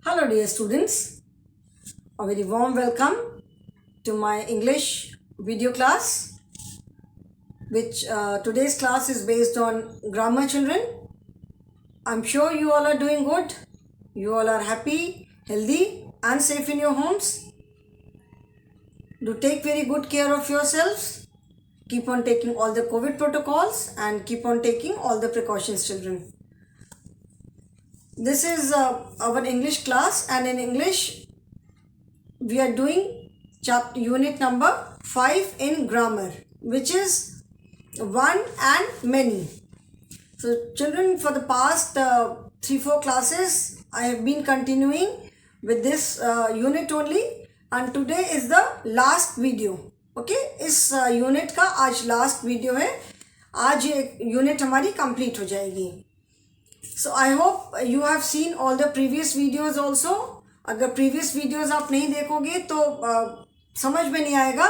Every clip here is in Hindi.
Hello dear students, a very warm welcome to my English video class which today's class is based on grammar children. I'm sure you all are doing good, you all are happy, healthy and safe in your homes. Do take very good care of yourselves, keep on taking all the COVID protocols and keep on taking all the precautions children. This is our English class and in English we are doing unit number 5 in grammar, which is one and many. So children, for the past 3-4 classes I have been continuing with this unit only and today is the last video. Okay, इस यूनिट का आज लास्ट वीडियो है. आज ये यूनिट हमारी कंप्लीट हो जाएगी. So I hope you have seen all the previous videos also. अगर प्रीवियस वीडियोस आप नहीं देखोगे तो समझ में नहीं आएगा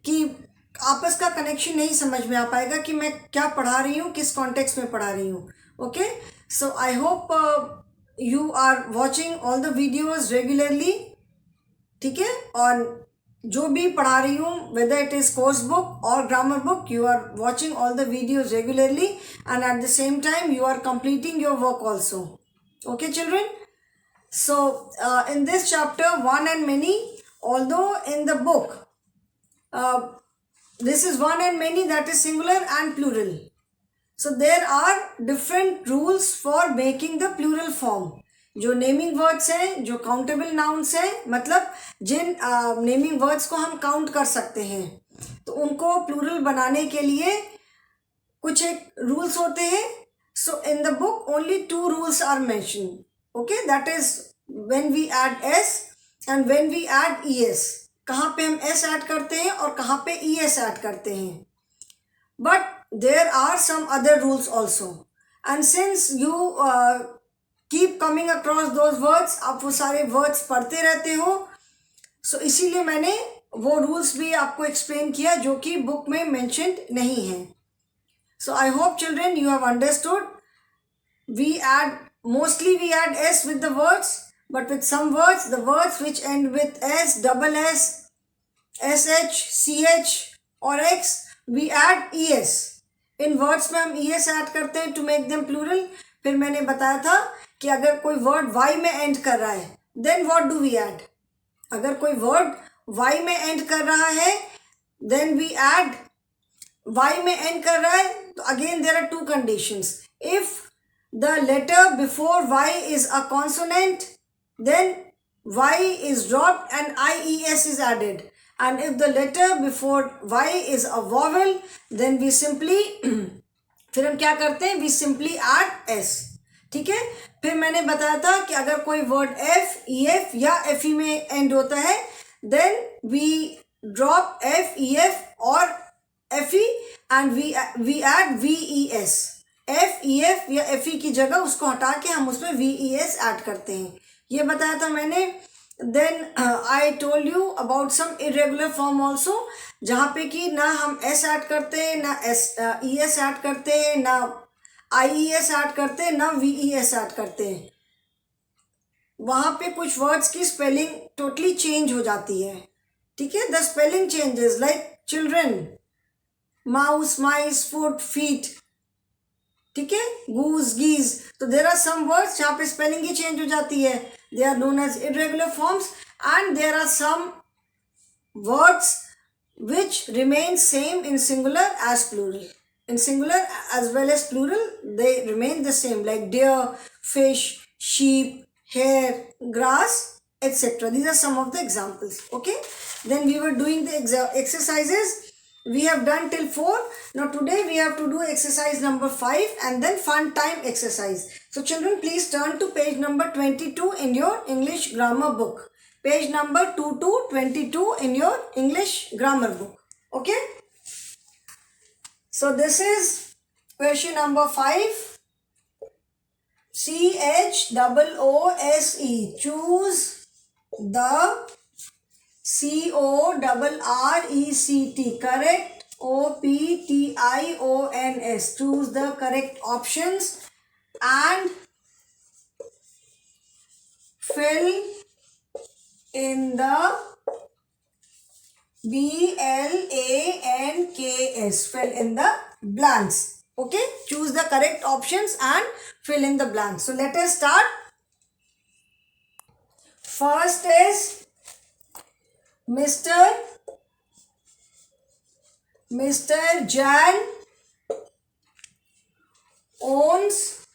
कि आपस का कनेक्शन नहीं समझ में आ पाएगा कि मैं क्या पढ़ा रही हूँ, किस कॉन्टेक्स्ट में पढ़ा रही हूँ. Okay, so I hope you are watching all the videos regularly. ठीक है, और जो भी पढ़ा रही हूँ, whether it is course book और grammar book, you are watching all the videos regularly and at the same time you are completing your work also. Okay children, so in this chapter one and many, although in the book this is one and many, that is singular and plural, so there are different rules for making the plural form. जो नेमिंग वर्ड्स हैं, जो काउंटेबल नाउन्स हैं, मतलब जिन नेमिंग वर्ड्स को हम काउंट कर सकते हैं, तो उनको प्लूरल बनाने के लिए कुछ एक रूल्स होते हैं. So in the book only 2 rules are mention. Okay, that is when we add s and when we add e s. कहाँ पे हम एस ऐड करते हैं और कहाँ पे ईएस ऐड करते हैं. But there are some other rules also and since you keep coming across those words, आप वो सारे वर्ड्स पढ़ते रहते हो, सो इसीलिए मैंने वो रूल्स भी आपको एक्सप्लेन किया जो कि बुक में मेंशन्ड नहीं है. So I hope children you have understood. We add mostly we add s with the words, but with some words, the words which end with s, double s, s h, c h और x, we add e s. इन वर्ड्स में हम ई एस ऐड करते हैं टू मेक देम प्लूरल. फिर मैंने बताया था कि अगर कोई वर्ड वाई में एंड कर रहा है, then what do we add. अगर कोई वर्ड वाई में एंड कर रहा है, देन वी ऐड. वाई में एंड कर रहा है तो again there are 2 conditions. If the letter before Y is a consonant, then Y is dropped and IES is added. And if the letter before y is a vowel, then we simply फिर हम क्या करते हैं, we simply add s. ठीक है. फिर मैंने बताया था कि अगर कोई वर्ड f, EF या FE में एंड होता है, then we drop F, EF और FE and we add VES. F, EF या FE की जगह उसको हटा के हम उसमें VES ऐड करते हैं. ये बताया था मैंने. Then I told you about some irregular form also, जहाँ पे कि ना हम S ऐड करते हैं, ना ES ऐड करते हैं, ना IES ऐड करते हैं, ना VES ऐड करते हैं. वहाँ पे कुछ वर्ड्स की स्पेलिंग टोटली चेंज हो जाती है. ठीक है, the spelling changes like children, mouse, mice, foot, feet. ठीक है, गूज, गीज. तो देर आर सम वर्ड्स जहाँ पे स्पेलिंग ही चेंज हो जाती है. They are known as irregular forms and there are some words which remain same in singular as plural. In singular as well as plural, they remain the same, like deer, fish, sheep, hare, grass, etc. These are some of the examples. Okay, then we were doing the exercises. We have done till 4. Now today we have to do exercise number 5 and then fun time exercise. So children, please turn to page number 22 in your English grammar book. Page number 22 in your English grammar book. Okay. So this is question number 5. CHOOSE. Choose the CORRECT. Correct. OPTIONS. Choose the correct options and fill in the blanks, fill in the blanks. Okay, choose the correct options and fill in the blanks. So let us start. First is Mr. Jan owns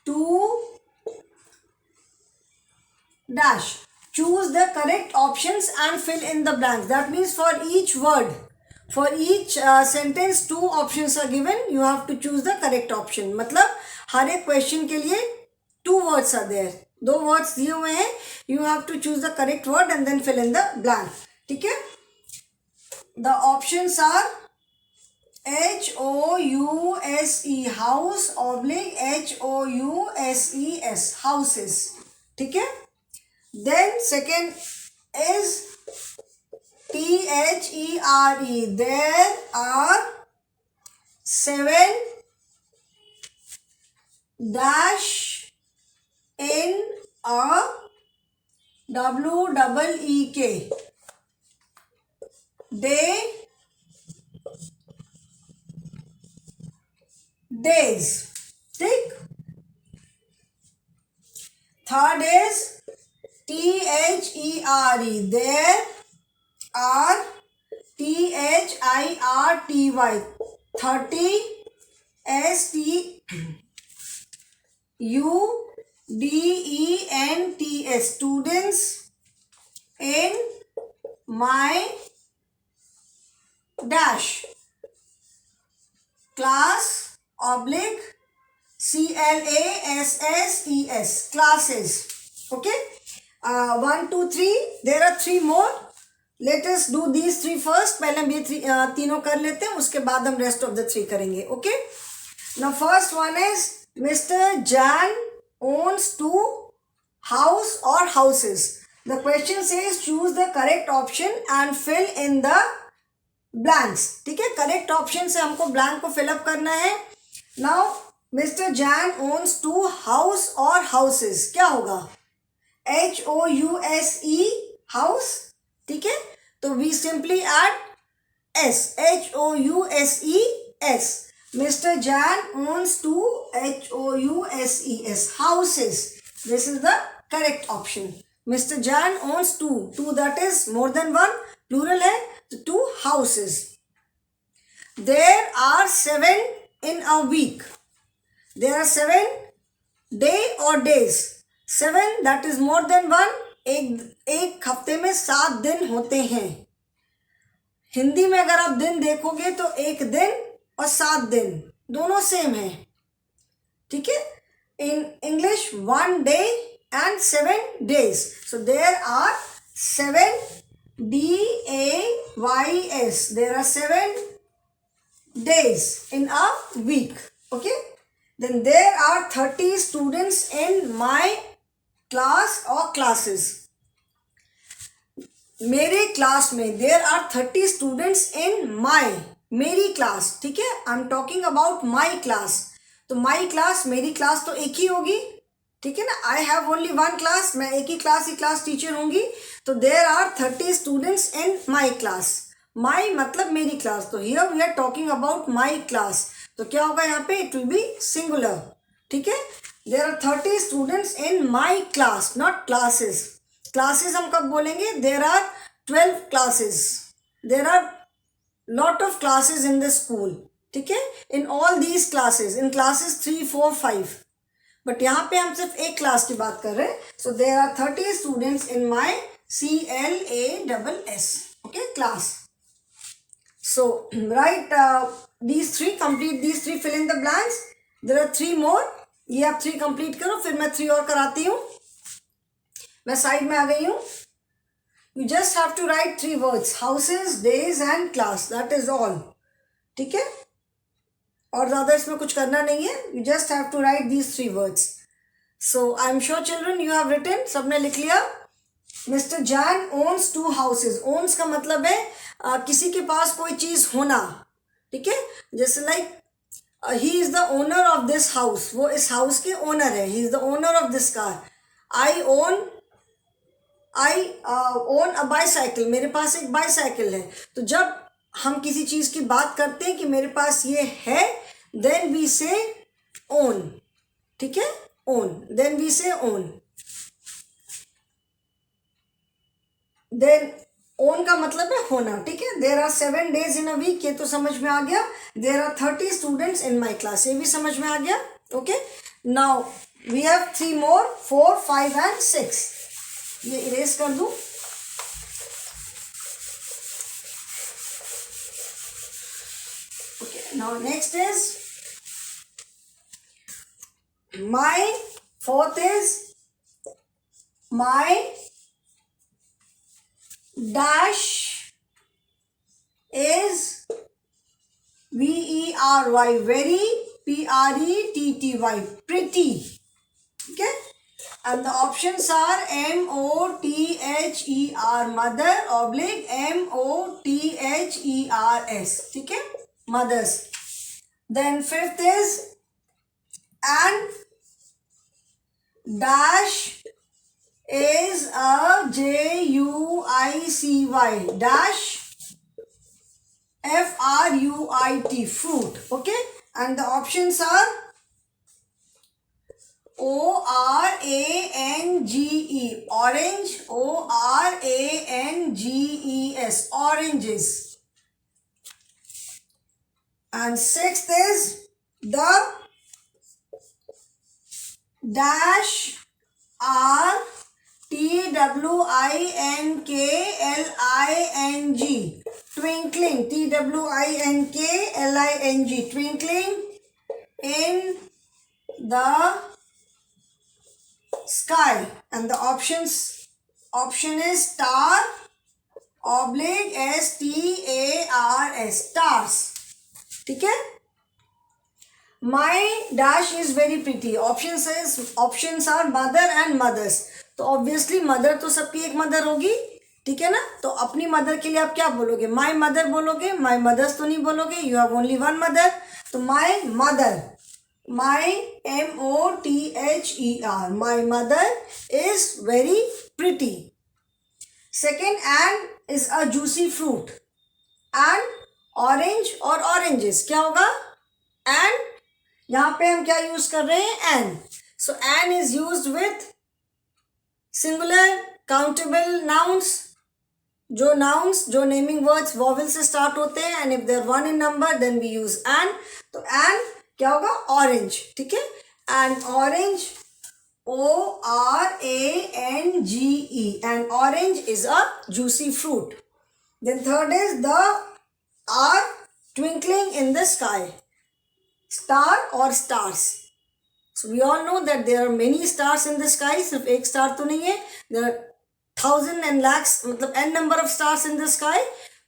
2 dash. Choose the correct options and fill in the blanks. That means for each word, for each sentence 2 options are given. You have to choose the correct option. मतलब हर एक क्वेश्चन के लिए 2 words are there. 2 words दिए हुए हैं. You have to choose the correct word and then fill in the blank. ठीक है? The options are HOUSE house oblique HOUSES houses. ठीक है? Then second is THERE. There are 7 dash in a WEEK. Days. ठीक. Third is THERE. There are THIRTY 30 STUDENTS students in my dash class oblique CLASSES classes. Okay, 1 2 3. There are 3 more. Let us do these 3 first. पहले हम ये तीनों कर लेते हैं, उसके बाद हम rest of the 3 करेंगे. Okay, now first one is Mr. Jan owns 2 house or houses. The question says choose the correct option and fill in the blanks. ठीक है, करेक्ट ऑप्शन से हमको ब्लैंक को फिलअप करना है. Now mister Jain owns 2 house और हाउसेस. क्या होगा? HOUSE house. ठीक है, तो we simply add S. HOUSES. Mister Jain owns 2 HOUSES houses. This is the correct option. Mr. Jan owns 2, that is more than 1, plural है, तो 2 houses. There are 7 in a week. There are 7 day or days. 7 that is more than 1. एक हफ्ते में 7 दिन होते हैं. हिंदी में अगर आप दिन देखोगे तो 1 दिन और 7 दिन दोनों सेम है. ठीक है. In English 1 day and 7 days. So there are 7 days. There are 7 days in a week. Okay. Then there are 30 students in my class or classes. मेरे क्लास में there are 30 students in my, मेरी क्लास. ठीक है, I am talking about my class. तो माई क्लास, मेरी क्लास तो एक ही होगी. ठीक है ना, आई हैव ओनली 1 क्लास, मैं एक ही क्लास टीचर होंगी. तो there are 30 students in my class. My मतलब मेरी क्लास, तो here we are talking about my class. तो क्या होगा यहाँ पे? It will be singular. ठीक है, there are 30 students in my class, not classes. Classes हम कब बोलेंगे? There are 12 classes. There are lot of classes in the school. ठीक है, in all these classes, in classes 3 4 5. But यहाँ पे हम सिर्फ एक क्लास की बात कर रहे हैं. So there are 30 students in my CLASS. Okay, class. So write these 3, complete these 3, fill in the blanks. There are 3 more. ये आप 3 कंप्लीट करो, फिर मैं 3 और कराती हूँ. मैं साइड में आ गई हूँ. You just have to write 3 words: houses, days and class. That is all. ठीक है, और ज़्यादा इसमें कुछ करना नहीं है. You just have to write these 3 words. So I am sure children you have written. सबने लिख लिया. Mr. Jan owns 2 houses. Owns का मतलब है किसी के पास कोई चीज़ होना. ठीक है, जैसे like he is the owner of this house. वो इस हाउस के ओनर है. He is the owner of this car. I own a bicycle, मेरे पास एक बाईसाइकिल है। तो जब हम किसी चीज की बात करते हैं कि मेरे पास ये है, देन वी से ओन, ठीक है, own, then we say own. Then own का मतलब है होना, ठीक है। There are 7 days in a week, ये तो समझ में आ गया। There are 30 students in my class, ये भी समझ में आ गया। Okay, now we have 3 more, 4, 5 and 6। ये इरेज कर दूं। Okay, now next is my fourth is my dash is very, very, pretty, pretty, okay, and the options are mother, mother oblique mothers, ठीक है, mothers। then fifth is and dash is a juicy, dash fruit, fruit, okay, and the options are orange, orange, oranges, oranges, and sixth is the dash are twinkling, twinkling, twinkling, twinkling in the sky, and the option is star oblique stars, stars, ठीक है। My dash is very pretty, options are mother and mothers। तो ऑब्वियसली मदर तो सबकी एक मदर होगी, ठीक है ना। तो अपनी मदर के लिए आप क्या बोलोगे, माई मदर बोलोगे, माई मदर्स तो नहीं बोलोगे, you have only one mother. तो my mother, my MOTHER, my mother is very pretty. Second, and is a juicy fruit, and orange और ऑरेंजेस क्या होगा, एंड यहां पे हम क्या यूज कर रहे हैं, an. So an is used with singular countable nouns, जो नाउन्स जो नेमिंग वर्ड्स वॉवल से स्टार्ट होते हैं, and if there one in number then we use an. तो एन क्या होगा, ऑरेंज, ठीक है, and orange ORANGE, and orange is a juicy fruit. Then third is the are twinkling in the sky, star or stars. So we all know that there are many stars in the sky. सिर्फ एक स्टार तो नहीं है, there are thousand and lakhs, मतलब n number of stars in the sky.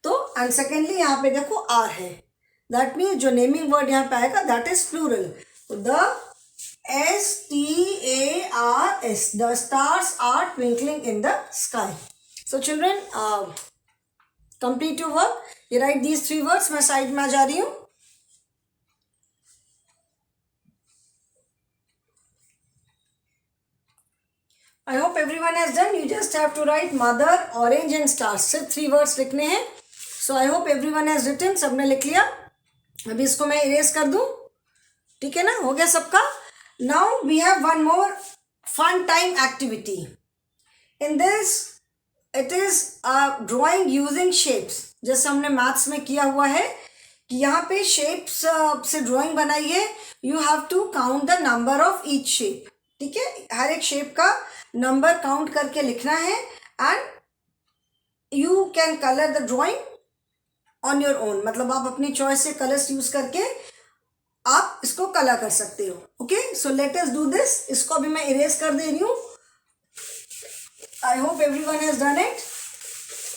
तो and secondly यहाँ पे देखो R है, that means जो naming word यहाँ पे आएगा that is plural. So the STARS, the stars are twinkling in the sky. So children, complete your work. You write these 3 words. मैं साइड में आ जा रही हूँ. I hope everyone has done. You just have to write mother, orange and stars. सिर्फ 3 words लिखने हैं. So I hope everyone has written. सबने लिख लिया. अभी इसको मैं इरेज कर दूं. ठीक है ना, हो गया सबका. Now we have one more fun time activity. In this, it is drawing using shapes. जैसे हमने मैथ्स में किया हुआ है कि यहाँ पे शेप्स से ड्राइंग बनाई है. You have to count the number of each shape. ठीक है, हर एक शेप का नंबर काउंट करके लिखना है. And you can colour the drawing on your own. मतलब आप अपनी चॉइस से कलर्स यूज करके आप इसको कलर कर सकते हो. Okay, so let us do this. इसको अभी मैं इरेज कर दे रही हूँ. I hope everyone has done it.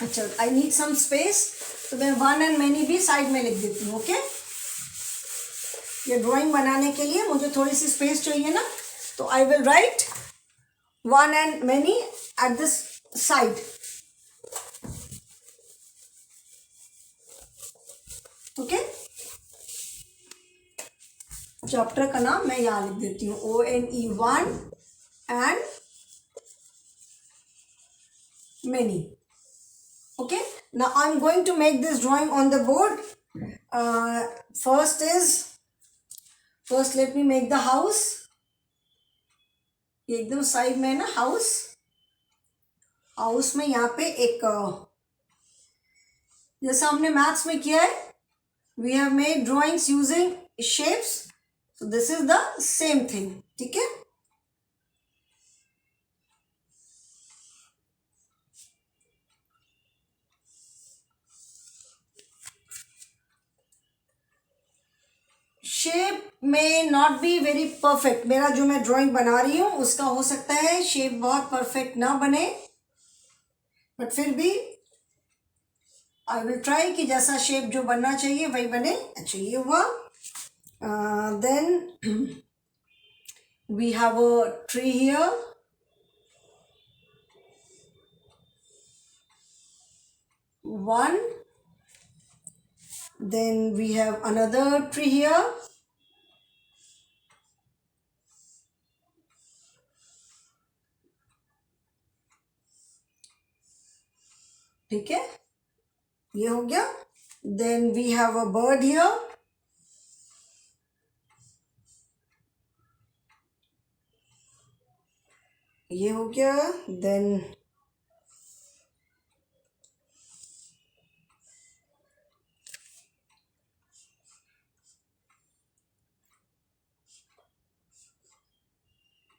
अच्छा, आई नीड सम स्पेस, तो मैं 1 and many भी साइड में लिख देती हूँ. ओके, ये ड्राइंग बनाने के लिए मुझे थोड़ी सी स्पेस चाहिए ना, तो I will write 1 and many at this side. Okay, chapter का नाम मैं यहाँ लिख देती हूँ ONE 1 and many. Okay, now I'm going to make this drawing on the board. First let me make the house. ये एकदम साइड में है ना हाउस. हाउस में यहाँ पे एक जैसा हमने मैथ्स में किया है, we have made drawings using shapes, so this is the same thing. ठीक है, शेप में नॉट बी वेरी परफेक्ट. मेरा जो मैं ड्राइंग बना रही हूँ उसका हो सकता है शेप बहुत परफेक्ट ना बने, बट फिर भी आई विल ट्राई कि जैसा शेप जो बनना चाहिए वही बने. अच्छा, ये हुआ. Then we have a tree here. One. Then we have another tree here. ठीक है, ये हो गया. Then we have a bird here. ये हो गया. Then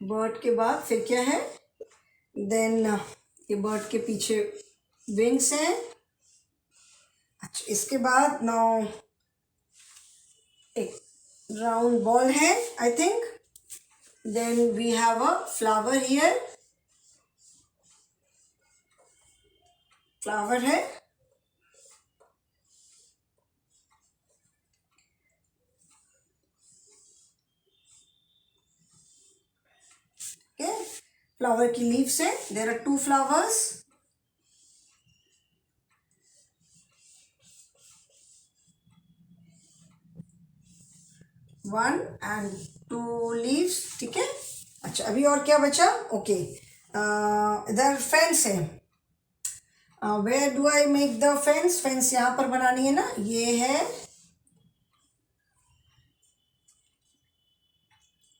बर्ड के बाद फिर क्या है? देन ये बर्ड के पीछे विंग्स हैं. अच्छा, इसके बाद नाउ एक राउंड बॉल है I think. Then we have a flower here. Flower है. Okay, फ्लावर की लीव्स है. There are 2 flowers. One and 2 leaves. ठीक है. अच्छा, अभी और क्या बचा? ओके, इधर फेंस है. Where do I make the fence? Fence यहाँ पर बनानी है ना. ये है,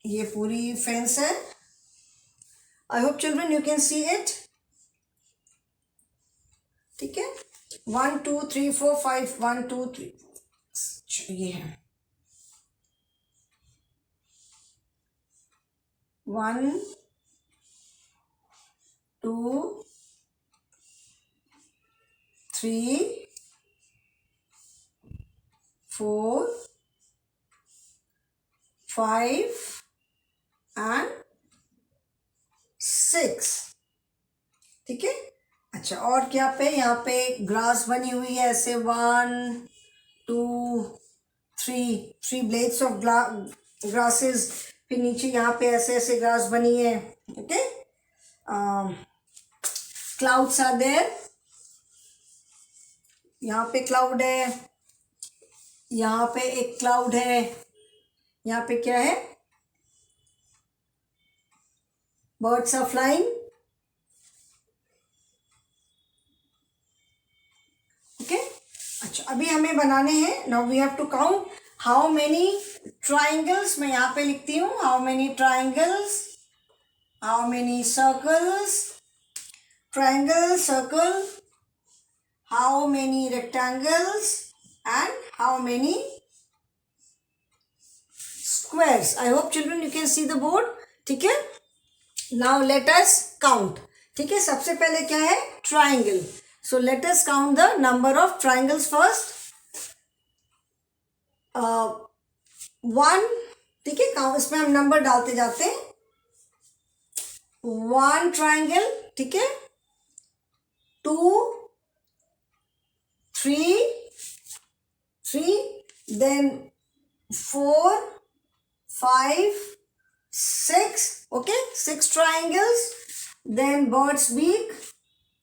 ये पूरी फेंस है. आई hope children you can see it. ठीक है, 1 2 3 4 5 1 2 3. ये है 1 2 3 4 5 एंड 6. ठीक है. अच्छा, और क्या पे? यहाँ पे ग्रास बनी हुई है ऐसे 1 2 3 ब्लेड्स ऑफ ग्रासेस. फिर नीचे यहाँ पे ऐसे ऐसे ग्रास बनी है. Okay, clouds are there. यहाँ पे क्लाउड है, यहाँ पे एक क्लाउड है. यहाँ पे क्या है? Birds are flying. ओके. अच्छा, अभी हमें बनाने हैं. Now we have to count how many triangles. मैं यहाँ पे लिखती हूँ how many triangles, how many circles. Triangle, circle, how many rectangles and how many squares. I hope children you can see the board. ठीक है. Now let us count. ठीक है, सबसे पहले क्या है? Triangle. So let us count the number of triangles first. 1. ठीक है, काउंट इसमें हम नंबर डालते जाते हैं. 1 triangle. ठीक है. 2 3 then 4 5 6. okay, 6 triangles. then bird's beak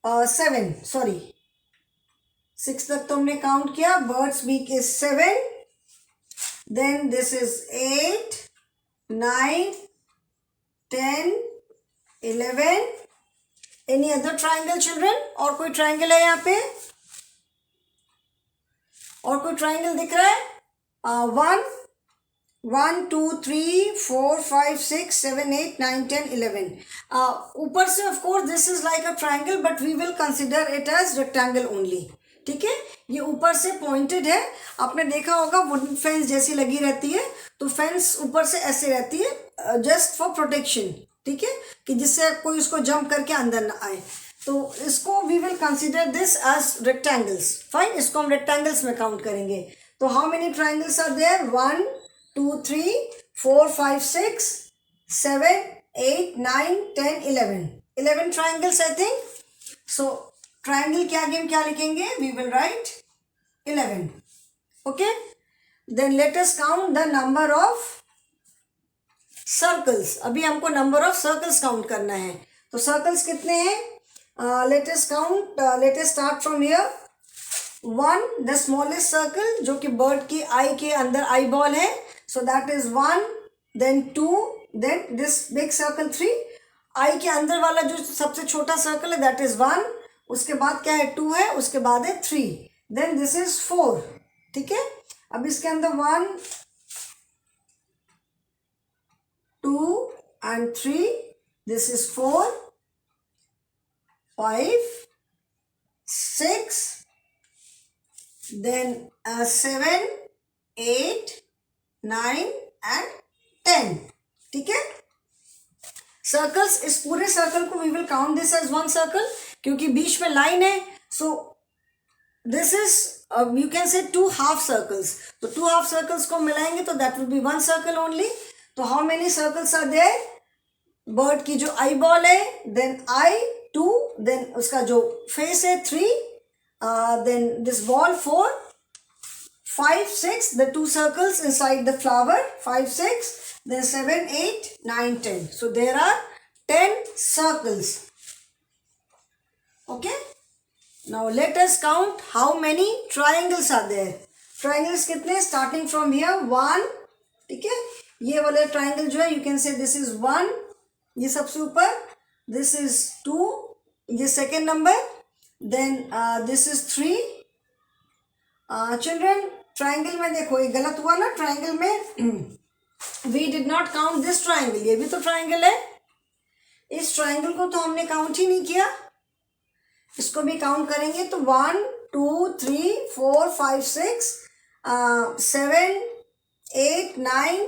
7. sorry, 6 तक तो हमने काउंट किया. bird's beak is 7. then this is 8 9 10 11 any other triangle children? और कोई ट्राइंगल है यहाँ पे? और कोई ट्राइंगल दिख रहा है? 1 2 3 4 5 6 7 8 9 10 11. ऊपर से of course this is like a triangle but we will consider it as rectangle only. ठीक है, ये ऊपर से पॉइंटेड है. आपने देखा होगा वुडन फेंस जैसी लगी रहती है, तो फेंस ऊपर से ऐसे रहती है जस्ट फॉर प्रोटेक्शन. ठीक है, कि जिससे कोई उसको जंप करके अंदर ना आए. तो इसको we will consider this as rectangles. Fine, इसको हम रेक्टेंगल्स में काउंट करेंगे. तो how many triangles are there? 1 2 3 4 5 6 7 8 9 10 11 triangles I think. So triangle के आगे हम क्या लिखेंगे? We will write 11. Okay, then let us count the number of circles. अभी हमको number of circles count करना है. तो circles कितने हैं? Let us count. Let us start from here. 1, the smallest circle, जो कि bird की eye के अंदर eyeball है. So that is 1, then 2, then this big circle 3. eye के अंदर वाला जो सबसे छोटा circle है that is 1. उसके बाद क्या है? 2 है. उसके बाद है 3. Then this is 4. ठीक है, अब इसके अंदर 1 2 and 3. This is 4 5 6, then 7 8 9 and 10. ठीक है, सर्कल्स, इस पूरे सर्कल को we will count this as one circle, क्योंकि बीच में लाइन है. So this is you can say 2 half circles. तो 2 हाफ सर्कल्स को मिलाएंगे तो that will be one circle only. तो how many circles are there? Bird की जो आई बॉल है, देन आई 2, देन उसका जो फेस है 3, then this ball 4 5 6, the 2 circles inside the flower 5 6, then 7 8 9 10. So there are 10 circles. Okay, now let us count how many triangles are there. Triangles कितने? starting from here 1. ठीक है, ये वाले triangle जो है you can say this is 1, ये सबसे ऊपर. this is 2, ये second number. then this is 3. children, triangle में देखो ये गलत हुआ ना. triangle में we did not count this triangle. ये भी तो triangle है. इस triangle को तो हमने count ही नहीं किया. इसको भी count करेंगे तो 1 2 3 4 5 6 7 8 9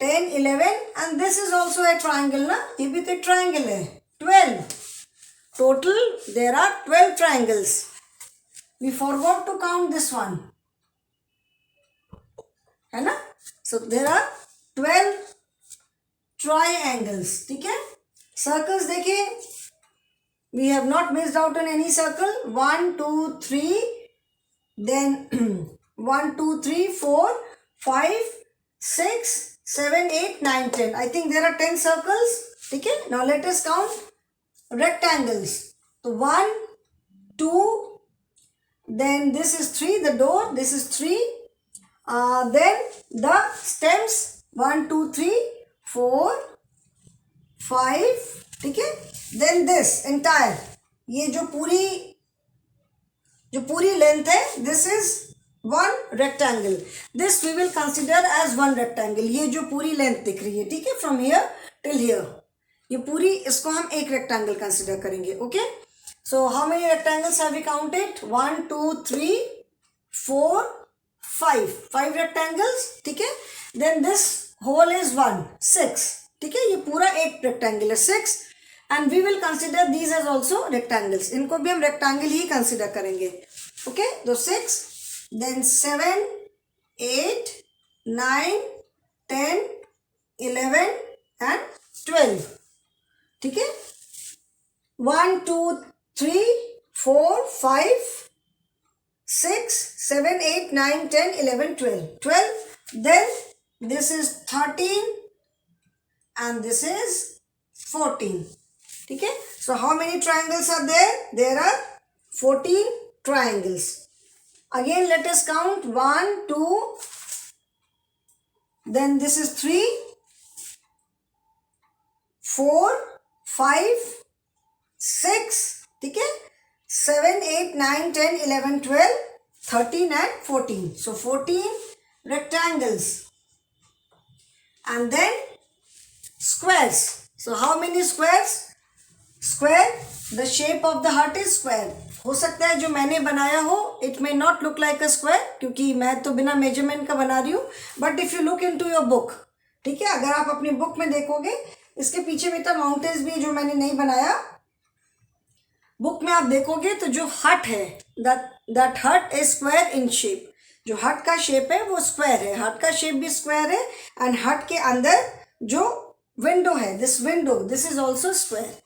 10 11 and this is also a triangle ना. ये भी तो एक triangle है. 12 total there are 12 triangles. We forgot to count this one, है ना. So there are 12 triangles. ठीक है, circles देखिए, we have not missed out on any circle. 1 2 3, then 1 2 3 4 5 6 7 8 9 10. I think there are 10 circles. ठीक है, now let us count rectangles. So 1 2, then this is 3, the door, this is 3. Then the stems 1 2 3 4 5. ठीक है, then this entire, ये जो पूरी लेंथ है, this is one rectangle. This we will consider as one rectangle. ये जो पूरी लेंथ दिख रही है, ठीक है, from here till here, ये पूरी, इसको हम एक रेक्टेंगल कंसिडर करेंगे. Okay, so how many rectangles have we counted? 1 2 3 4 5 rectangles. ठीक है, देन दिस होल इज 1 6. ठीक है, ये पूरा एक रेक्टेंगल है 6 and we will consider these as also rectangles. इनको भी हम रेक्टेंगल ही कंसिडर करेंगे. ओके, तो 6, देन 7 8 9 10 11 एंड 12. ठीक है, 1 2 3 4 5 6 7 8 9 10 11 12. Then this is 13 and this is 14. ठीक है, so how many triangles are there? There are 14 triangles. Again let us count 1 2, then this is 3 4 5 6, ठीक है, 7, 8, 9, 10, 11, 12, 13 and 14. So 14 rectangles and then squares. So how many squares? Square, the shape of the heart is square. हो सकता है जो मैंने बनाया हो it may not look like a square, क्योंकि मैं तो बिना मेजरमेंट का बना रही हूँ, but if you look into your book, ठीक है, अगर आप अपनी बुक में देखोगे, इसके पीछे बेटा माउंटेन्स भी जो मैंने नहीं बनाया, बुक में आप देखोगे तो जो हट है दैट हट इज स्क्वायर इन शेप. जो हट का शेप है वो स्क्वायर है, हट का शेप भी स्क्वायर है एंड हट के अंदर जो विंडो है, दिस इज ऑल्सो स्क्वायर.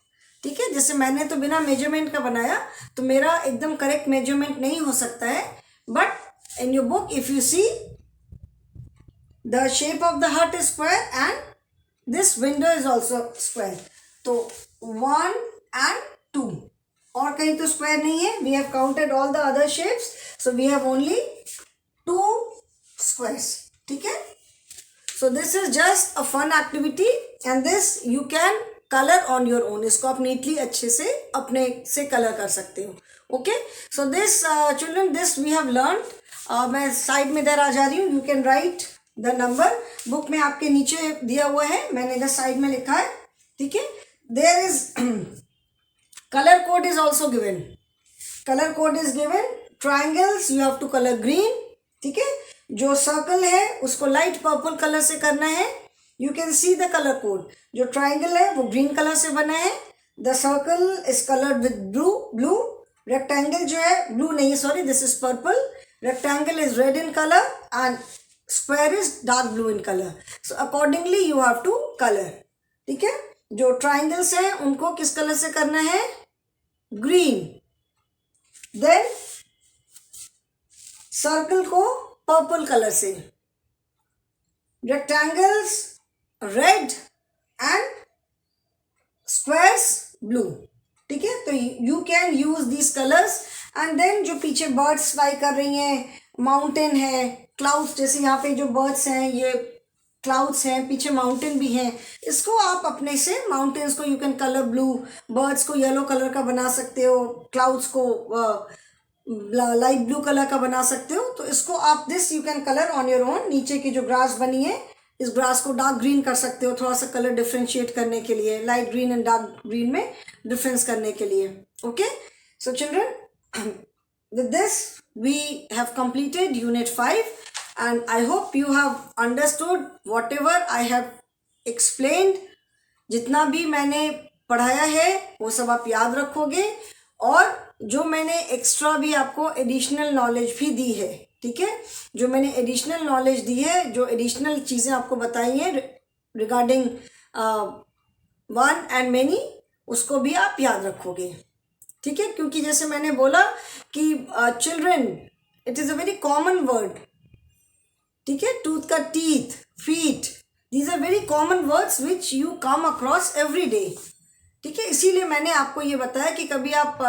ठीक है, जैसे मैंने तो बिना मेजरमेंट का बनाया तो मेरा एकदम करेक्ट मेजरमेंट नहीं हो सकता है, but in your book if you see the shape of the hut is square and this window is also square. तो 1 and 2 और कहीं तो स्क्वायर नहीं है. We have counted all the other shapes, so we have only 2 squares. ठीक है, so this is just a fun activity and this you can colour on your own. इसको आप नीटली अच्छे से अपने से कलर कर सकते हो. Okay, so this children this we have learn. मैं साइड में इधर आ जा रही हूँ. You can write the number. Book में आपके नीचे दिया हुआ है, मैंने इधर साइड में लिखा है. ठीक है, there is color code is also given. Color code is given. Triangles you have to color green. ठीक है, जो सर्कल है उसको लाइट पर्पल कलर से करना है. You can see the colour code. जो ट्राइंगल है वो ग्रीन कलर से बना है. The circle is coloured with blue. Rectangle जो है ब्लू नहीं है, sorry, this is purple. Rectangle is red in colour and square is dark blue in colour. So accordingly you have to colour. ठीक है, जो ट्राइंगल्स हैं उनको किस कलर से करना है? ग्रीन. देन सर्कल को पर्पल कलर से, rectangles red and squares blue. ठीक है, तो you can use these colours. And then जो पीछे बर्ड्स फ्लाई कर रही हैं, माउंटेन है, क्लाउड्स, जैसे यहाँ पे जो बर्ड्स हैं ये क्लाउड्स हैं, पीछे माउंटेन भी हैं. इसको आप अपने से माउंटेन्स को you can colour blue, birds को येलो कलर का बना सकते हो, क्लाउड्स को लाइट ब्लू कलर का बना सकते हो. तो इसको आप this you can colour on your own. नीचे की जो ग्रास बनी है इस ग्रास को डार्क ग्रीन कर सकते हो, थोड़ा सा कलर डिफ्रेंशिएट करने के लिए, light green and dark green में डिफरेंस करने के लिए. Okay, so children with this we have completed unit 5. And I hope you have understood whatever I have explained. जितना भी मैंने पढ़ाया है वो सब आप याद रखोगे, और जो मैंने एक्स्ट्रा भी आपको एडिशनल नॉलेज भी दी है. ठीक है, जो मैंने एडिशनल नॉलेज दी है, जो एडिशनल चीज़ें आपको बताई हैं रिगार्डिंग वन एंड मेनी, उसको भी आप याद रखोगे. ठीक है, क्योंकि जैसे मैंने बोला कि children it is a very common word. ठीक है, टूथ का teeth, feet, these are very common words which you come across every day. ठीक है, इसीलिए मैंने आपको ये बताया कि कभी आप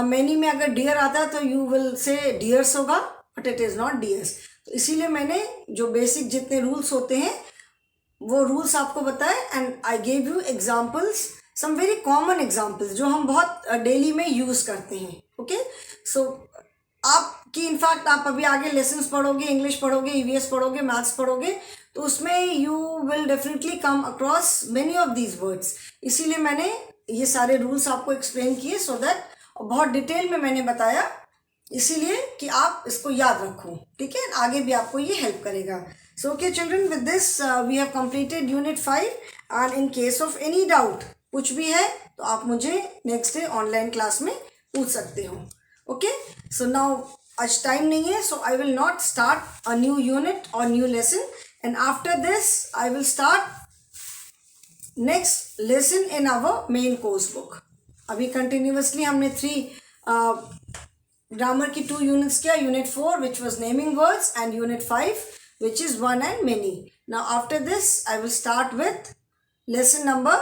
मैनी में अगर डियर आता है तो यू विल से डियर्स होगा, but it is not dears. तो इसीलिए मैंने जो बेसिक जितने रूल्स होते हैं वो रूल्स आपको बताए, and I gave you examples, some very common examples जो हम बहुत डेली में यूज़ करते हैं. ओके, सो आपकी इनफैक्ट आप अभी आगे लेसन्स पढ़ोगे, इंग्लिश पढ़ोगे, ईवीएस पढ़ोगे, मैथ्स पढ़ोगे, तो उसमें you will definitely come across many of these words. इसीलिए मैंने ये सारे रूल्स आपको एक्सप्लेन किए, सो दैट बहुत डिटेल में मैंने बताया, इसीलिए कि आप इसको याद रखो. ठीक है, आगे भी आपको ये हेल्प करेगा. So okay children, with this we have completed unit 5. And in case of any doubt कुछ भी है तो आप मुझे नेक्स्ट डे ऑनलाइन क्लास में पूछ सकते हो. Okay, so now आज टाइम नहीं है, so I will not start a new unit or new lesson, and after this I will start next lesson in our main course book. अभी continuously हमने 3 grammar की 2 units किया, unit 4 which was naming words and unit 5 which is one and many. Now after this I will start with lesson number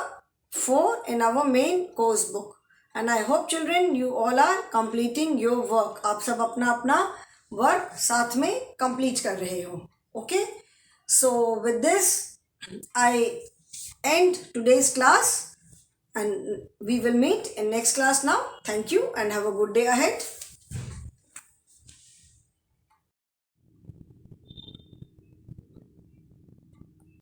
4 in our main course book. And I hope children you all are completing your work. आप सब अपना अपना वर्क साथ में कंप्लीट कर रहे हो. Okay, so with this I end today's class and we will meet in next class now. Thank you and have a good day ahead.